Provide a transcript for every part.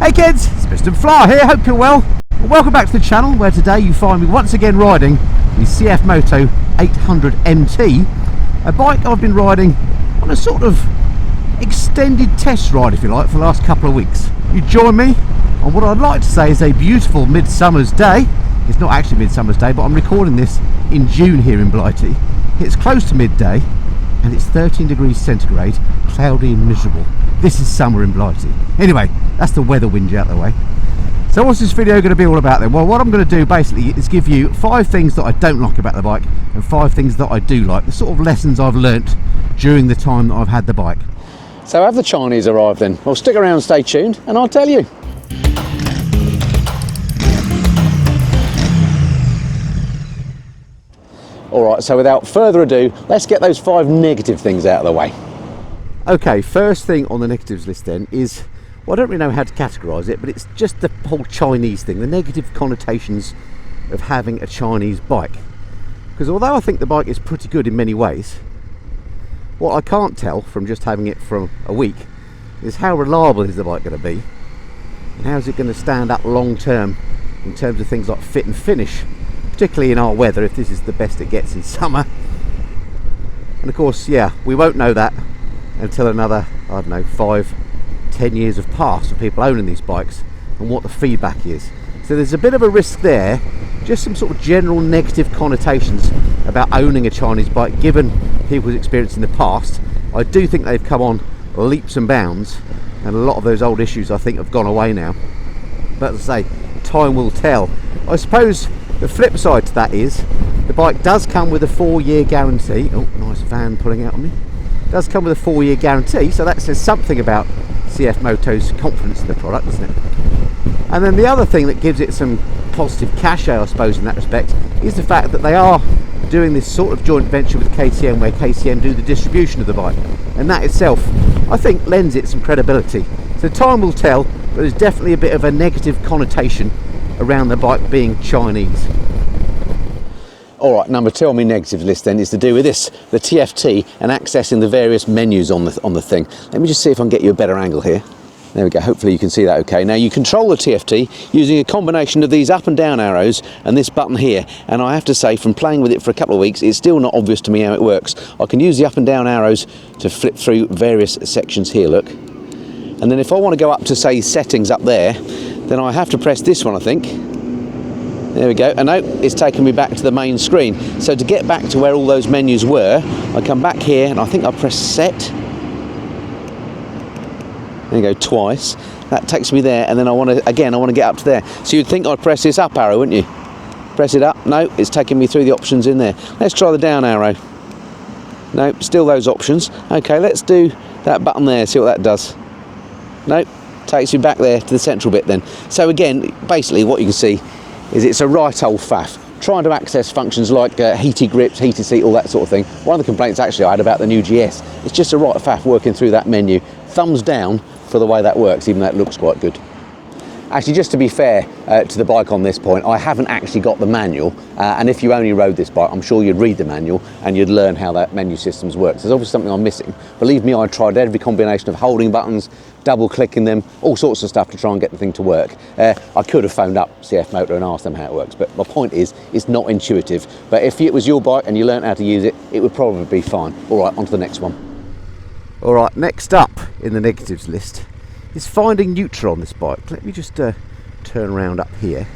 Hey kids, it's Mr. Flower here, hope you're well. Welcome back to the channel where today you find me once again riding the CFMoto 800 MT, a bike I've been riding on a sort of extended test ride, if you like, for the last couple of weeks. You join me on what I'd like to say is a beautiful midsummer's day. It's not actually midsummer's day, but I'm recording this in June here in Blighty. It's close to midday and it's 13 degrees centigrade, cloudy and miserable. This is summer in Blighty. Anyway, that's the weather whinge out the way. So what's this video going to be all about then? Well, what I'm going to do basically is give you 5 things that I don't like about the bike and 5 things that I do like, the sort of lessons I've learnt during the time that I've had the bike. So have the Chinese arrived then? Well, stick around, stay tuned, and I'll tell you. Alright, so without further ado, let's get those 5 negative things out of the way. Okay, first thing on the negatives list then is, well, I don't really know how to categorise it, but it's just the whole Chinese thing, the negative connotations of having a Chinese bike. Because although I think the bike is pretty good in many ways, what I can't tell from just having it for a week is how reliable is the bike going to be, and how is it going to stand up long term in terms of things like fit and finish, particularly in our weather, if this is the best it gets in summer. And of course, yeah, we won't know that until another, I don't know, 5-10 years have passed of people owning these bikes and what the feedback is. So there's a bit of a risk there, just some sort of general negative connotations about owning a Chinese bike given people's experience in the past. I do think they've come on leaps and bounds, and a lot of those old issues I think have gone away now. But as I say, time will tell. I suppose the flip side to that is the bike does come with a 4-year guarantee. Oh, nice van pulling out on me. It does come with a 4-year guarantee, so that says something about CFMoto's confidence in the product, doesn't it? And then the other thing that gives it some positive cachet, I suppose, in that respect, is the fact that they are doing this sort of joint venture with KTM, where KTM do the distribution of the bike, and that itself, I think, lends it some credibility. So time will tell, but there's definitely a bit of a negative connotation around the bike being Chinese. Alright, number 2 on my negatives list then is to do with this, the TFT, and accessing the various menus on the thing. Let me just see if I can get you a better angle here. There we go, hopefully you can see that okay. Now you control the TFT using a combination of these up and down arrows and this button here, and I have to say, from playing with it for a couple of weeks, it's still not obvious to me how it works. I can use the up and down arrows to flip through various sections here, look. And then if I want to go up to, say, settings up there, then I have to press this one, I think. There we go, and now it's taken me back to the main screen. So to get back to where all those menus were, I come back here and I think I press set. There you go, twice. That takes me there, and then I want to get up to there. So you'd think I'd press this up arrow, wouldn't you? Press it up. No, it's taking me through the options in there. Let's try the down arrow. No, still those options. Okay, let's do that button there, see what that does. No, takes you back there to the central bit then. So again, basically what you can see is it's a right old faff. Trying to access functions like heated grips, heated seat, all that sort of thing. One of the complaints actually I had about the new GS, it's just a right faff working through that menu. Thumbs down for the way that works, even though it looks quite good. Actually, just to be fair to the bike on this point, I haven't actually got the manual, and if you only rode this bike, I'm sure you'd read the manual and you'd learn how that menu systems works. There's obviously something I'm missing. Believe me, I tried every combination of holding buttons, double clicking them, all sorts of stuff to try and get the thing to work. I could have phoned up CFMoto and asked them how it works, but my point is, it's not intuitive. But if it was your bike and you learned how to use it, it would probably be fine. All right, on to the next one. All right, next up in the negatives list is finding neutral on this bike. Let me just turn around up here.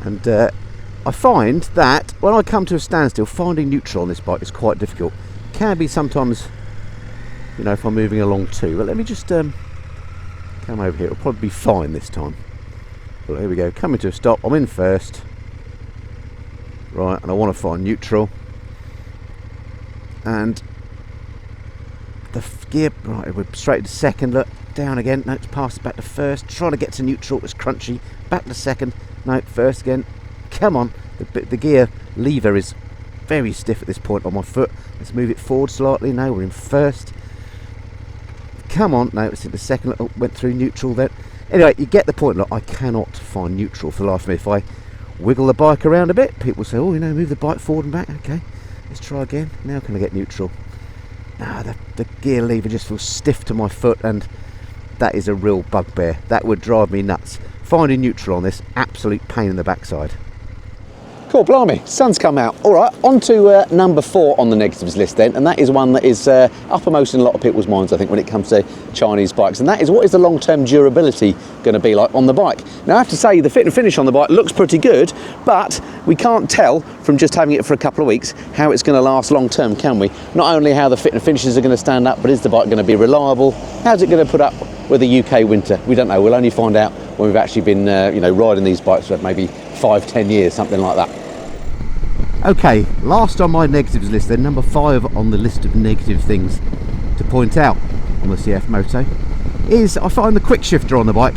And I find that when I come to a standstill, finding neutral on this bike is quite difficult. Can be sometimes, you know, if I'm moving along too. But let me just come over here. It'll probably be fine this time. Well, here we go, coming to a stop. I'm in first. Right, and I want to find neutral. And the gear, right, we're straight to second, look, down again, no, it's passed back to first, trying to get to neutral, it's crunchy, back to second, no, first again, come on, the gear lever is very stiff at this point on my foot, let's move it forward slightly, no, we're in first, come on, no, it's in the second, oh, went through neutral then, anyway, you get the point, look, I cannot find neutral for the life of me. If I wiggle the bike around a bit, people say, oh, you know, move the bike forward and back, okay, let's try again, now can I get neutral? The gear lever just feels stiff to my foot, and that is a real bugbear. That would drive me nuts. Finding neutral on this, absolute pain in the backside. Cool, blimey, sun's come out. All right, on to number 4 on the negatives list then, and that is one that is uppermost in a lot of people's minds, I think, when it comes to Chinese bikes, and that is, what is the long-term durability going to be like on the bike? Now, I have to say, the fit and finish on the bike looks pretty good, but we can't tell from just having it for a couple of weeks how it's going to last long-term, can we? Not only how the fit and finishes are going to stand up, but is the bike going to be reliable? How's it going to put up with a UK winter? We don't know. We'll only find out when we've actually been, riding these bikes for maybe 5-10 years, something like that. Okay, last on my negatives list then, number 5 on the list of negative things to point out on the CF Moto is I find the quick shifter on the bike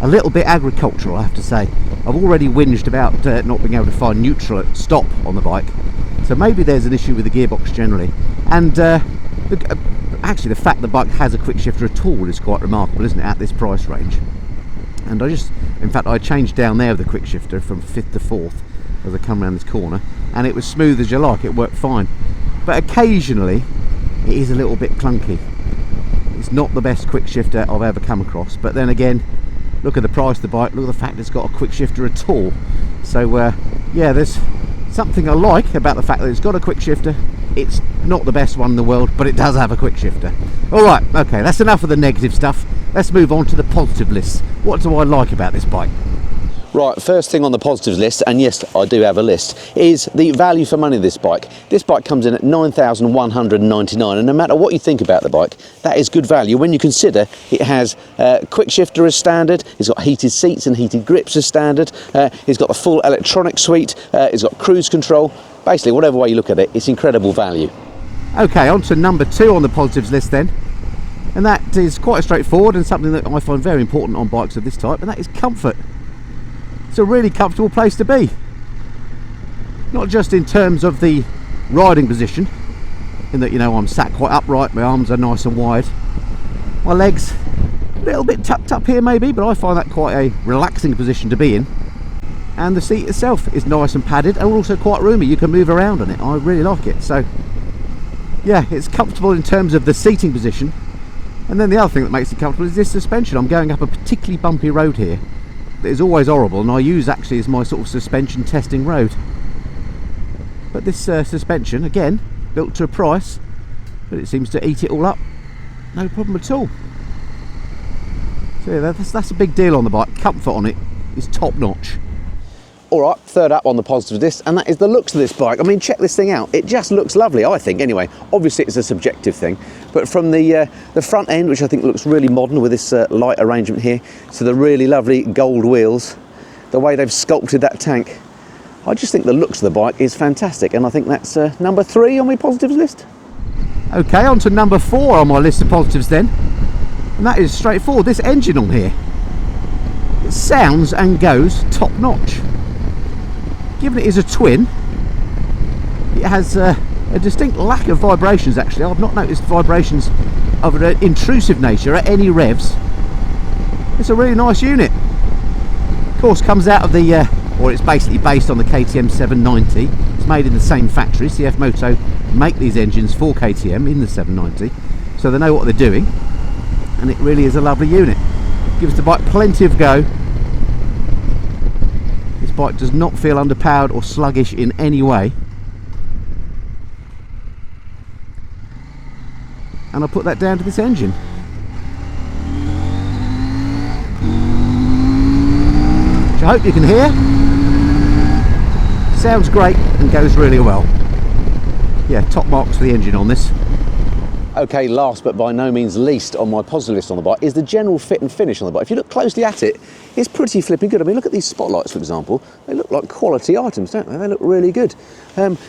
a little bit agricultural, I have to say. I've already whinged about not being able to find neutral at stop on the bike, so maybe there's an issue with the gearbox generally. And actually the fact the bike has a quick shifter at all is quite remarkable, isn't it, at this price range. And I changed down there with the quick shifter from 5th to 4th as I come around this corner, and it was smooth as you like, it worked fine. But occasionally it is a little bit clunky. It's not the best quick shifter I've ever come across, but then again, look at the price of the bike, look at the fact it's got a quick shifter at all. So yeah, there's something I like about the fact that it's got a quick shifter. It's not the best one in the world, but it does have a quick shifter. Alright, okay, that's enough of the negative stuff. Let's move on to the positive list. What do I like about this bike? Right, first thing on the positives list, and yes, I do have a list, is the value for money of this bike. This bike comes in at $9,199, and no matter what you think about the bike, that is good value when you consider it has quick shifter as standard, it's got heated seats and heated grips as standard, it's got a full electronic suite, it's got cruise control. Basically, whatever way you look at it, it's incredible value. Okay, on to number 2 on the positives list then. And that is quite straightforward and something that I find very important on bikes of this type, and that is comfort. It's a really comfortable place to be. Not just in terms of the riding position, in that, I'm sat quite upright, my arms are nice and wide. My legs a little bit tucked up here maybe, but I find that quite a relaxing position to be in. And the seat itself is nice and padded and also quite roomy. You can move around on it. I really like it. So yeah, it's comfortable in terms of the seating position. And then the other thing that makes it comfortable is this suspension. I'm going up a particularly bumpy road here that is always horrible, and I use actually as my sort of suspension testing road. But this suspension, again, built to a price, but it seems to eat it all up, no problem at all. So yeah, that's a big deal on the bike. Comfort on it is top notch. All right, third up on the positive list, and that is the looks of this bike. I mean, check this thing out. It just looks lovely, I think, anyway. Obviously, it's a subjective thing, but from the front end, which I think looks really modern with this light arrangement here, to the really lovely gold wheels, the way they've sculpted that tank, I just think the looks of the bike is fantastic, and I think that's number 3 on my positives list. Okay, on to number 4 on my list of positives then, and that is straightforward. This engine on here, it sounds and goes top notch. Given it is a twin, it has a distinct lack of vibrations actually. I've not noticed vibrations of an intrusive nature at any revs. It's a really nice unit. Of course, comes out of the, or it's basically based on the KTM 790. It's made in the same factory. CF Moto make these engines for KTM in the 790, so they know what they're doing, and it really is a lovely unit. Gives the bike plenty of go. This bike does not feel underpowered or sluggish in any way, and I put that down to this engine. Which I hope you can hear. Sounds great and goes really well. Yeah, top marks for the engine on this. Okay, last but by no means least on my positive list on the bike is the general fit and finish on the bike. If you look closely at it, it's pretty flipping good. I mean, look at these spotlights, for example. They look like quality items, don't they? They look really good.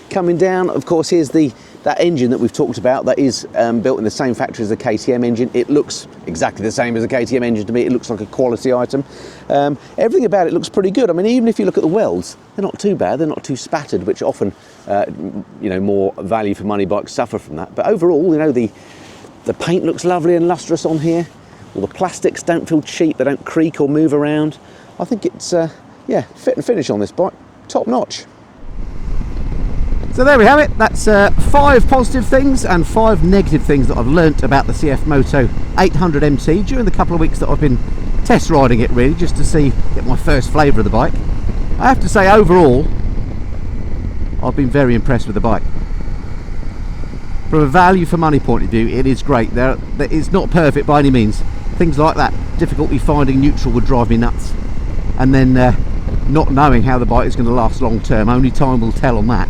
Coming down, of course, here's that engine that we've talked about that is built in the same factory as the KTM engine. It looks exactly the same as a KTM engine to me. It looks like a quality item. Everything about it looks pretty good. I mean, even if you look at the welds, they're not too bad. They're not too spattered, which often, more value for money bikes suffer from that. But overall, the paint looks lovely and lustrous on here. All the plastics don't feel cheap. They don't creak or move around. I think it's, fit and finish on this bike, top notch. So there we have it. That's 5 positive things and 5 negative things that I've learnt about the CF Moto 800 MT during the couple of weeks that I've been test riding it, really, just to get my first flavour of the bike. I have to say, overall, I've been very impressed with the bike. From a value for money point of view, it is great. It's not perfect by any means. Things like that, difficulty finding neutral, would drive me nuts. And then not knowing how the bike is going to last long term, only time will tell on that.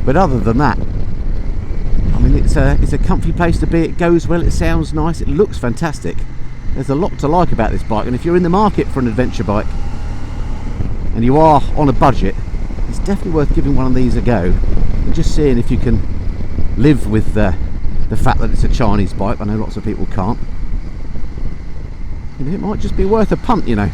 But other than that, I mean, it's a comfy place to be. It goes well, it sounds nice, it looks fantastic. There's a lot to like about this bike, and if you're in the market for an adventure bike and you are on a budget, it's definitely worth giving one of these a go and just seeing if you can live with the fact that it's a Chinese bike. I know lots of people can't. You know, it might just be worth a punt, you know.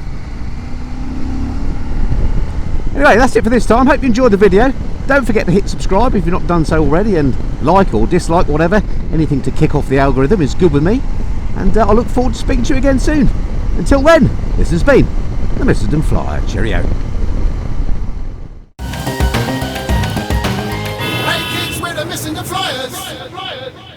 Anyway, that's it for this time. Hope you enjoyed the video. Don't forget to hit subscribe if you've not done so already, and like or dislike, whatever. Anything to kick off the algorithm is good with me. And I look forward to speaking to you again soon. Until then, this has been the Missenden Flyer. Cheerio. Hey kids, we're the Missenden Flyers.